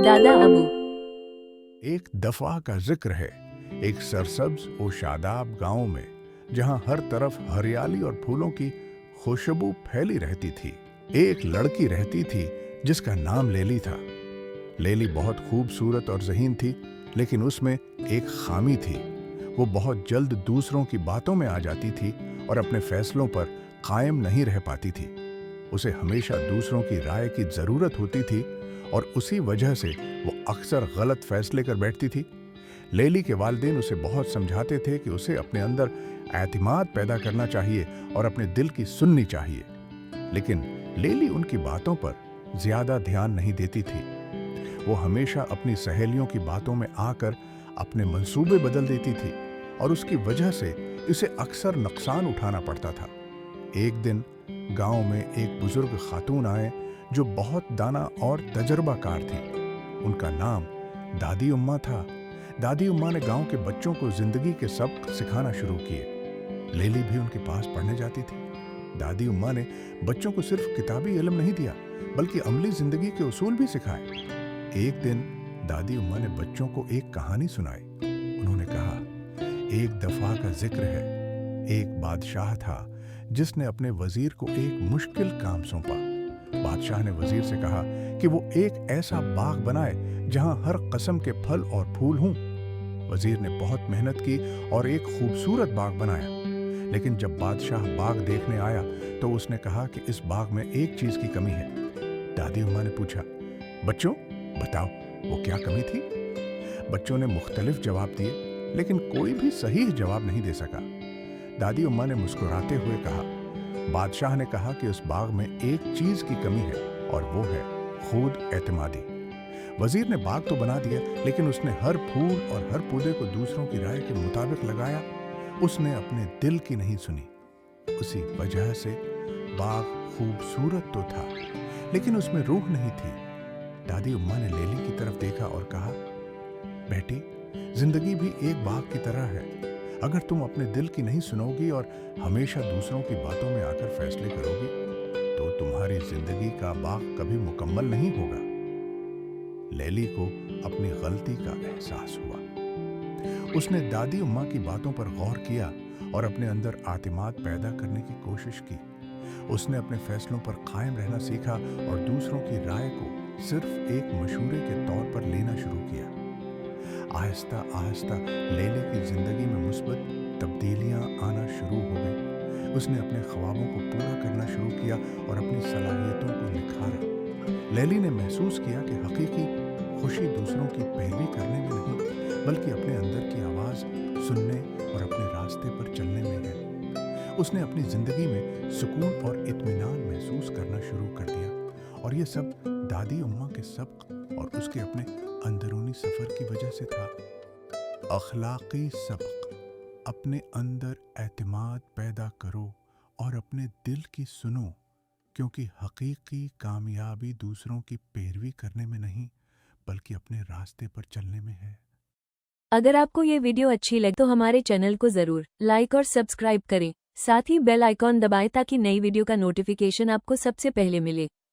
दादा अबू। एक दफा का जिक्र है एक सरसब्ज और शादाब गांव में, जहां हर तरफ हरियाली और फूलों की खुशबू फैली रहती थी। एक लड़की रहती थी जिसका नाम लेली था। लेली बहुत खूबसूरत और ज़हीन थी, लेकिन उसमें एक खामी थी। वो बहुत जल्द दूसरों की बातों में आ जाती थी और अपने फैसलों पर कायम नहीं रह पाती थी। उसे हमेशा दूसरों की राय की ज़रूरत होती थी और उसी वजह से वो अक्सर गलत फैसले कर बैठती थी। लेली के वालिदैन उसे बहुत समझाते थे कि उसे अपने अंदर एतमाद पैदा करना चाहिए और अपने दिल की सुननी चाहिए, लेकिन लेली उनकी बातों पर ज़्यादा ध्यान नहीं देती थी। वो हमेशा अपनी सहेलियों की बातों में आकर अपने मंसूबे बदल देती थी और उसकी वजह से इसे अक्सर नुकसान उठाना पड़ता था। एक दिन गांव में एक बुजुर्ग खातून आए जो बहुत दाना और तजर्बाकार थी। उनका नाम दादी उम्मा था। दादी उम्मा ने गांव के बच्चों को जिंदगी के सबक सिखाना शुरू किए। लेली भी उनके पास पढ़ने जाती थी। दादी उम्मा ने बच्चों को सिर्फ किताबी इल्म नहीं दिया, बल्कि अमली जिंदगी के उसूल भी सिखाए। एक दिन दादी उम्मा ने बच्चों को एक कहानी सुनाई। उन्होंने कहा, एक दफा का जिक्र है, एक बादशाह था जिसने अपने वजीर को एक मुश्किल काम सौंपा। बादशाह ने वजीर से कहा कि वो एक ऐसा बाग बनाए जहां हर किस्म के फल और फूल हों। वजीर ने बहुत मेहनत की और एक खूबसूरत बाग बनाया, लेकिन जब बादशाह बाग देखने आया तो उसने कहा कि इस बाग में एक चीज की कमी है। दादी उम्मा ने पूछा, बच्चों बताओ वो क्या कमी थी? बच्चों ने मुख्तलिफ जवाब दिए, लेकिन कोई भी सही जवाब नहीं दे सका। दादी उम्मा ने मुस्कुराते हुए कहा, बादशाह ने कहा कि उस बाग में एक चीज की कमी है और वो है खुद एतमादी। वजीर ने बाग तो बना दिया, लेकिन उसने हर फूल और हर पौधे को दूसरों की राय के मुताबिक लगाया। उसने अपने दिल की नहीं सुनी। उसी वजह से बाग खूबसूरत तो था, लेकिन उसमें रूह नहीं थी। दादी उम्मा ने लेली की तरफ देखा और कहा, बेटी, जिंदगी भी एक बाग की तरह है। अगर तुम अपने दिल की नहीं सुनोगी और हमेशा दूसरों की बातों में आकर फैसले करोगी, तो तुम्हारी जिंदगी का बाग कभी मुकम्मल नहीं होगा। लेली को अपनी गलती का एहसास हुआ। उसने दादी उम्मा की बातों पर गौर किया और अपने अंदर आतिमाद पैदा करने की कोशिश की। उसने अपने फैसलों पर कायम रहना सीखा और दूसरों की राय को सिर्फ एक मशूरे के तौर पर लेना शुरू किया। आहिस्ता आहिस्ता लेली की जिंदगी में मुस्बत तब्दीलियां आना शुरू हो गईं। उसने अपने ख्वाबों को पूरा करना शुरू किया और अपनी सलाहियतों को निखारा। लेली ने महसूस किया कि हकीकी खुशी दूसरों की पैरवी करने में नहीं, बल्कि अपने अंदर की आवाज़ सुनने और अपने रास्ते पर चलने में है। उसने अपनी ज़िंदगी में सुकून और इत्मीनान महसूस करना शुरू कर दिया, और ये सब दादी उम्मा के सबक और उसके अपने अंदरूनी सफ़र की वजह से था। अखलाकी सबक, अपने अंदर एतमाद पैदा करो और अपने दिल की सुनो, क्योंकि हकीकी कामयाबी दूसरों की पैरवी करने में नहीं, बल्कि अपने रास्ते पर चलने में है। अगर आपको ये वीडियो अच्छी लगे तो हमारे चैनल को जरूर लाइक और सब्सक्राइब करें। साथ ही बेल आइकॉन दबाएं ताकि नई वीडियो का नोटिफिकेशन आपको सबसे पहले मिले।